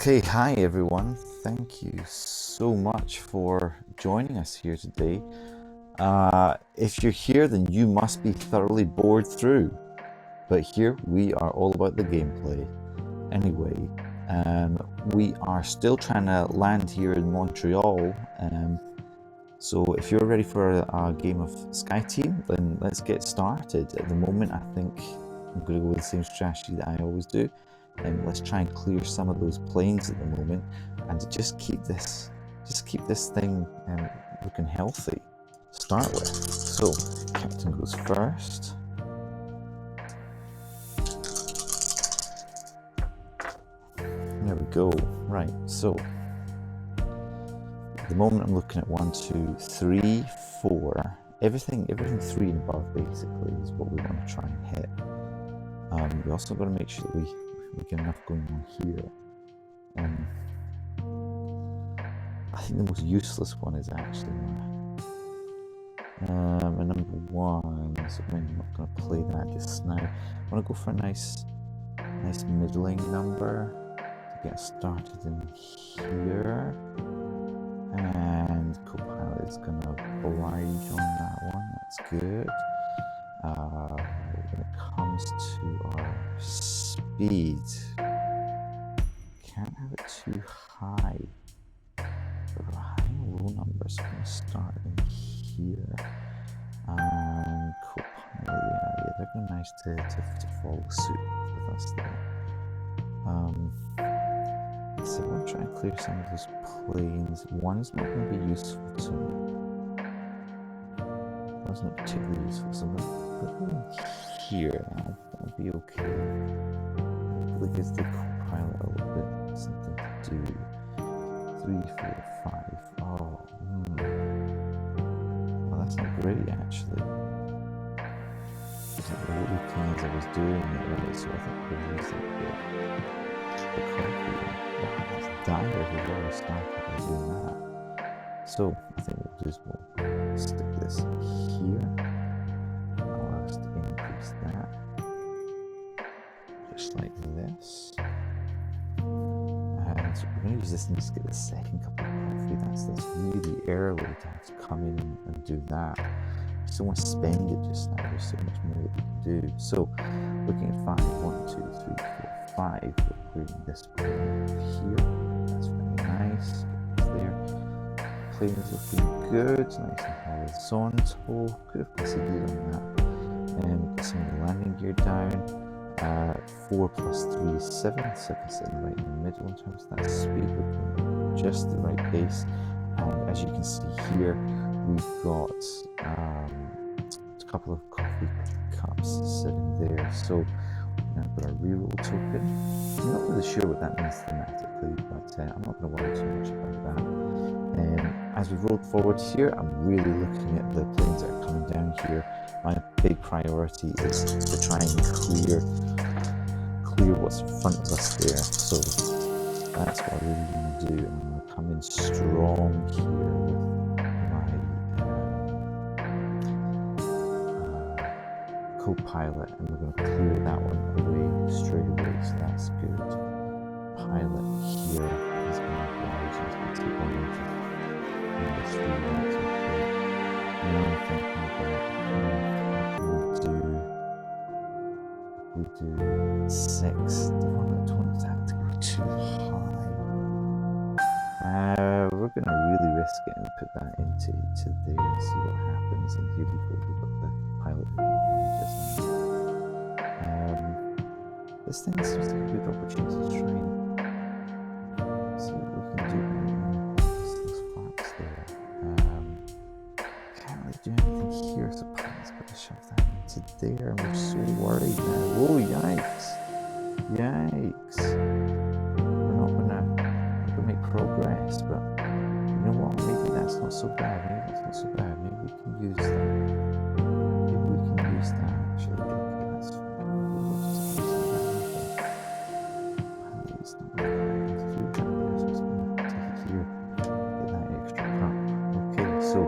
Okay, hi everyone. Thank you so much for joining us here today. If you're here, then you must be thoroughly bored through. But here we are all about the gameplay. Anyway, we are still trying to land here in Montreal. So if you're ready for a game of Sky Team, then let's get started. At the moment, I think I'm going to go with the same strategy that I always do. And let's try and clear some of those planes at the moment, and just keep this thing looking healthy to start with. So captain goes first. There we go. Right. So at the moment I'm looking at 1, 2, 3, 4. Everything 3 and above basically is what we want to try and hit. We also got to make sure that we get enough going on here. I think the most useless one is actually my number 1, so I'm not going to play that just now. I want to go for a nice middling number to get started in here. And Copilot is going to oblige on that one, that's good. When it comes to our speed, can't have it too high. But high and low numbers, so I'm going to start in here. And Copilot, yeah, they're going nice to follow suit with us there. So I'm going to try and clear some of those planes. One's not going to be useful to me. One's not particularly useful, so I'm going to put it here. That'll be okay. Hopefully gives the Copilot a little bit something to do. 3, 4, 5. Oh, well, that's not great actually. Wasn't really clean as I was doing it, right? So I think we'll use the coffee. Wow, that's dire if we've already started by doing that. So I think what we'll do is we'll stick this here. Allow us to increase that. Just like this. And so we're going to use this and just get the second cup of coffee. That's really early to have to come in and do that. I just don't want to spend it just now. There's so much more that we can do. So looking at 5, 1, 2, 3, 4, 5. We're clearing this plane here. That's very nice. Clear. Plane is looking good. Nice and horizontal. Could have proceeded on that. And get some of the landing gear down. 4 plus 3 is 7, so I can sit right in the middle in terms of that speed. We're going just the right pace, and as you can see here, we've got a couple of coffee cups sitting there. So now we've got our reroll token. I'm not really sure what that means thematically, but I'm not going to worry too much about that. As we've rolled forward here, I'm really looking at the planes that are coming down here. My big priority is to try and clear what's in front of us there. So that's what I really want to do. And I'm going to come in strong here with my Copilot, and we're going to clear that one away straight away. So that's good. Pilot here is going to oblige us to take one into number 3. That's okay. Now I'm thinking about we do 6. Don't want that to go too high. We're going to really risk it and put that into there and see what happens. And here we go. We've got the pilot who this thing seems like a good opportunity to try and see what we can do. Those flaps there. Can't really do anything here, so pilot's got to shove that into there. And we're so worried now. Whoa, yikes. Yikes. We're not gonna make progress, but you know what? Maybe that's not so bad. Maybe we can use that. Actually. Okay, that's fine. We'll just use that. It's not like that. There's a few jumpers. I'm just gonna take it here. Get that extra cup. Okay, so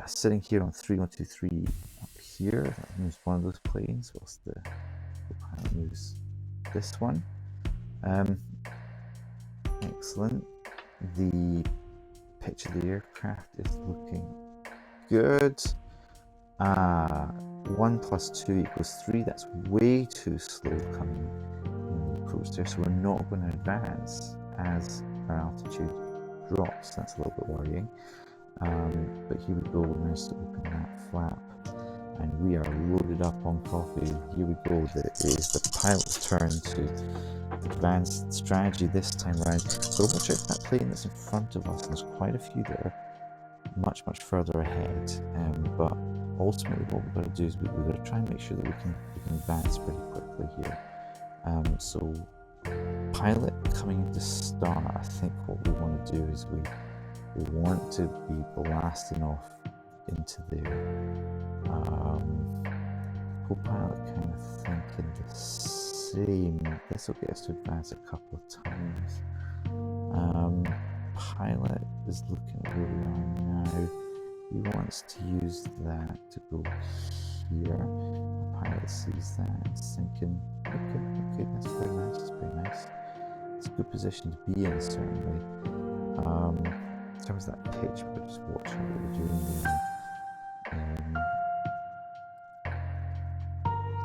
sitting here on 3, 1, 2, 3 up here. That moves one of those planes, whilst the pilot moves this one. Excellent. The pitch of the aircraft is looking good. 1 plus 2 equals 3. That's way too slow coming in the approach there, so we're not going to advance as our altitude drops. That's a little bit worrying. But here we go, we managed to open that flap and we are loaded up on coffee. Here we go, it is the pilot's turn to advance strategy this time around. So watch out for that plane that's in front of us, and there's quite a few that are much further ahead, but ultimately what we've got to do is we've got to try and make sure that we can advance pretty quickly here. So pilot coming into start, I think what we want to do is we want to be blasting off into there. Co-pilot kind of thinking the same. This will get us to advance a couple of times. Pilot is looking at where we are now. He wants to use that to go here. The pilot sees that and is thinking, okay, that's very nice, that's very nice. It's a good position to be in, certainly. In terms of that pitch, but just watching what we're doing there.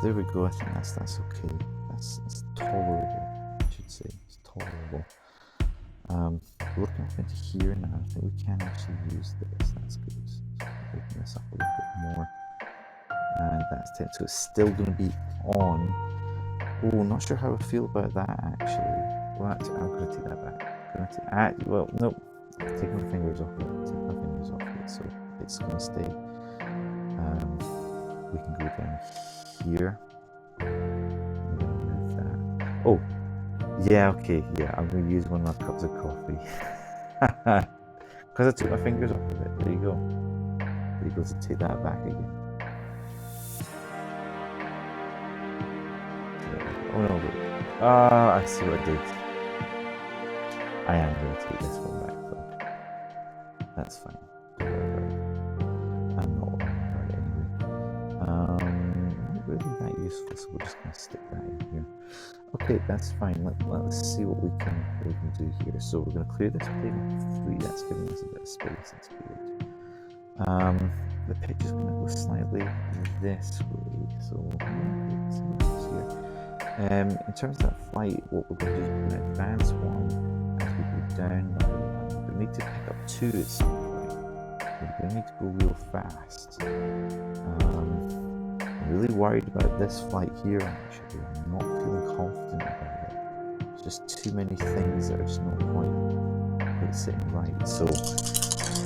There we go, I think that's okay. That's tolerable, I should say. It's tolerable. Looking up into here now, I think we can actually use this. That's good. Open this up a little bit more. And that's it. So it's still going to be on. Oh, not sure how I feel about that actually. Well, actually, I'm going to take that back. Well, no. Take my fingers off it. So it's going to stay. We can go down here. I'm going to move that. Oh, yeah, okay, yeah. I'm going to use one of my cups of coffee. Because I took my fingers off of it. There you go. There you go to take that back again. Oh no, wait. I see what I did. I am going to take this one back though. That's fine. Don't worry about it. I'm not worrying about it anyway. Not really that useful, so we're just going to stick that in here. Okay, that's fine. Let's see what we can do here. So we're going to clear this plane of 3. That's giving us a bit of space. That's good. The pitch is going to go slightly this way. So let's see what happens here. In terms of that flight, what we're going to do is we're going to advance 1 as we go down by 1. We're going to need to pick up 2 at some point. We're going to need to go real fast. I'm really worried about this flight here actually. I'm not feeling confident about it. There's just too many things that are just not quite sitting right. So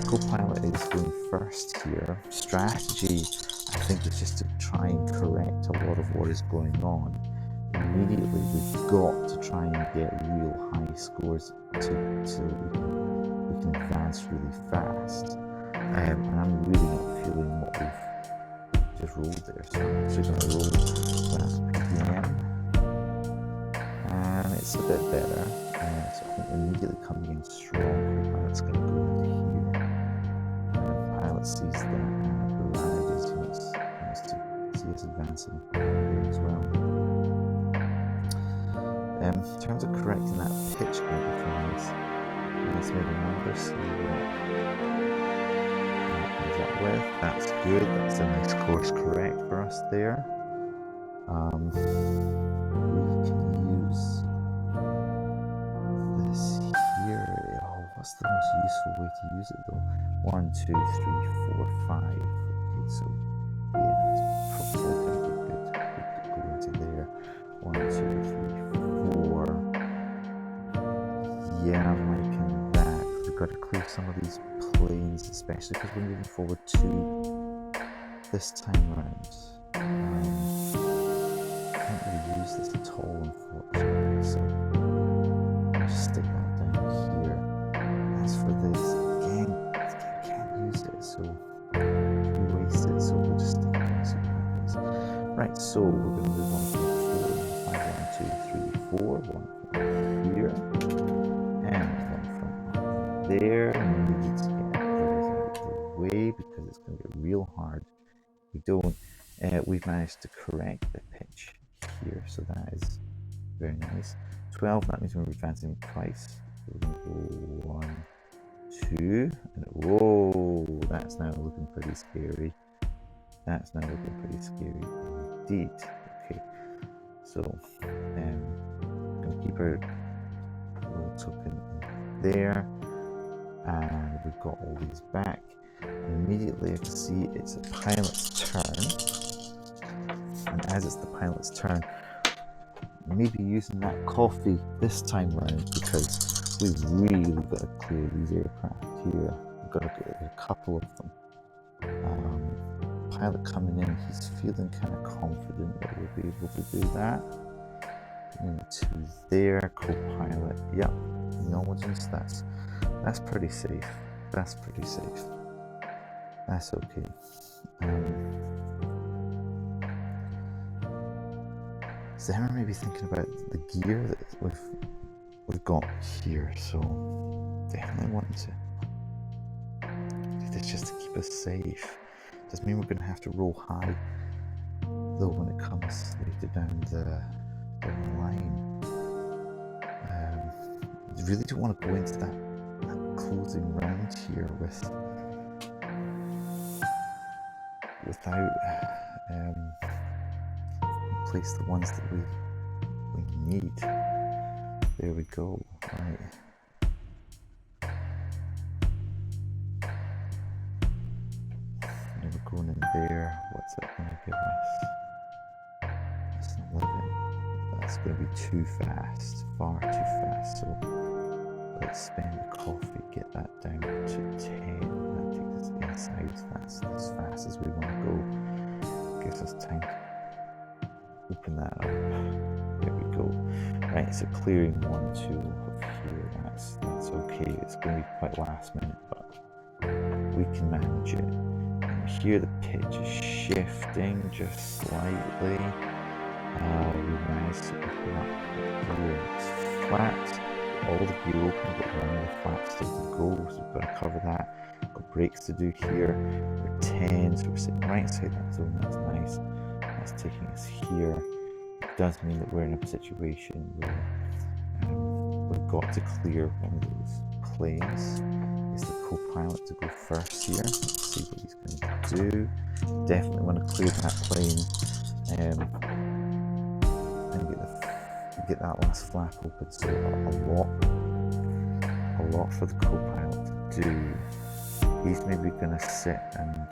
co-pilot is going first here. Strategy, I think, is just to try and correct a lot of what is going on. Immediately we've got to try and get real high scores so we can advance really fast. And I'm really not feeling what we've just rolled there, so I'm actually going to roll that again. And it's a bit better. So I think immediately coming in strong, pilot's going to go into here. And the pilot sees that and barrages. He wants to see us advancing here as well. In terms of correcting that pitch compromise, let's maybe another see what comes up with. That's good. That's a nice course correct for us there. We can use this here. Oh, what's the most useful way to use it though? 1, 2, 3, 4, 5. Okay, so yeah, it's probably going to be good to go into there. 1, 2, 3, 4. Yeah, I'm liking that. We've got to clear some of these planes, especially because we're moving forward to this time around. I can't really use this at all, unfortunately, so I'll just stick that down here. As for this, again, I can't use it, so we waste it, so we'll just stick it down and see what happens. Right, so we're going to move on to 4, 5, 1, 2, 3, 4, 1 from here. And one from there, and we need to get everything out of the way because it's going to get real hard. We don't. We've managed to correct the pitch here, so that is very nice. 12, that means we're advancing twice. So we're going to go 1, 2, and whoa, that's now looking pretty scary. That's now looking pretty scary indeed. Okay, so I'm going to keep our little token in there, and we've got all these back. And immediately I can see it's a pilot's turn, and as it's the pilot's turn, maybe using that coffee this time round, because we've really got to clear these aircraft here. We've got to get a couple of them. Pilot coming in, he's feeling kind of confident that we'll be able to do that. Into there, co-pilot, yep, acknowledgence, that's pretty safe. That's pretty safe. That's okay. So then we're maybe thinking about the gear that we've got here, so definitely want to do this just to keep us safe. Doesn't mean we're going to have to roll high, though, when it comes later down the line. You really don't want to go into that closing round here without place the ones that we need. There we go. Right. And we're going in there. What's that going to give us? It's 11. That's going to be too fast. Far too fast. So let's spend the coffee, get that down to 10. That takes us inside. That's as fast as we want to go. Gives us time to open that up. There we go. Right, so clearing 1, 2 of here. That's okay. It's going to be quite last minute, but we can manage it. And here the pitch is shifting just slightly. We managed to open up here. It's flat. All the gear open, but one of the flaps still to go, so we've got to cover that. Got brakes to do here. We're 10, so we're sitting right inside that zone. That's nice. That's taking us here. It does mean that we're in a situation where we've got to clear one of those planes. Is the co-pilot to go first here? Let's see what he's going to do. Definitely want to clear that plane and get that last flap open. So a lot for the co-pilot to do. He's maybe going to sit and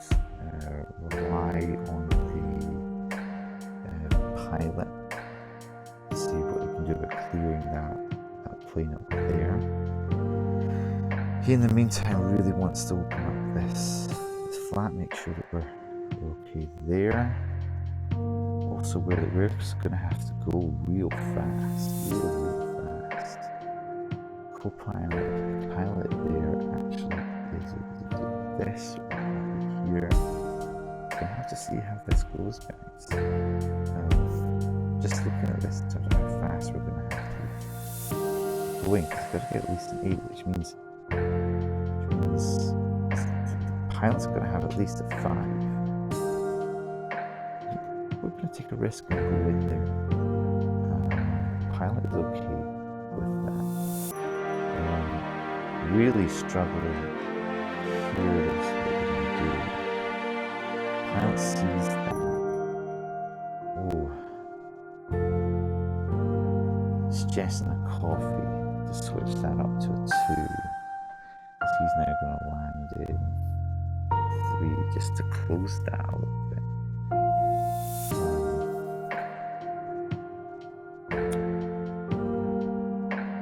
rely on the pilot to see what he can do about clearing that plane up there. He, in the meantime, really wants to open up this flap, make sure that we're okay there. Also, we're just going to have to go real fast. Co-pilot there actually is able to do this over here. We'll have to see how this goes, guys. Just looking at this in terms of how fast we're going to have to go in, because we've got to get at least an 8, which means the pilot's going to have at least a 5. We're going to take a risk and go in there. Pilot is okay with that. Really struggling here is what we're going to do. Pilot sees that. Oh, suggesting a coffee to switch that up to a 2. Because he's now going to land in 3 just to close that a little bit.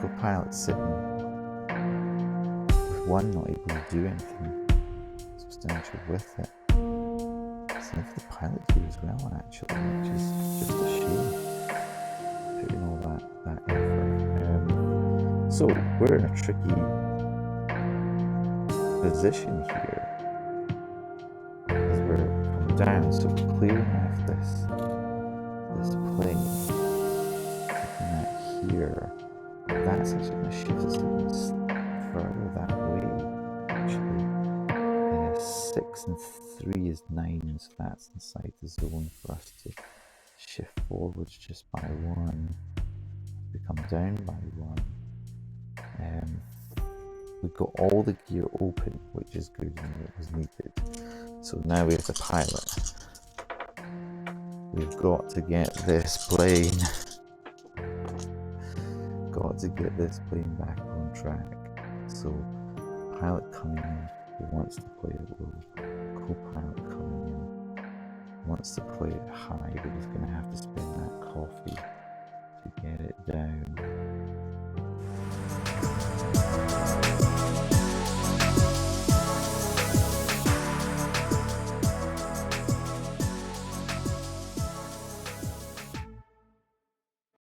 Co-pilot sitting with 1 not able to do anything substantial with it. Same for the pilot here as well, actually, which is just a shame. Putting all that effort. So we're in a tricky position here as we're coming down. So we're clearing off this plane, taking that here. That's actually going to shift us even further that way. Actually, 6 and 3 is 9, so that's inside the zone for us to shift forwards just by 1. We come down by one. We've got all the gear open, which is good and what was needed. So now we have the pilot. We've got to get this plane back on track. So pilot coming in, who wants to play it low. Co-pilot coming in, wants to play it high, but he's going to have to spend that coffee to get it down.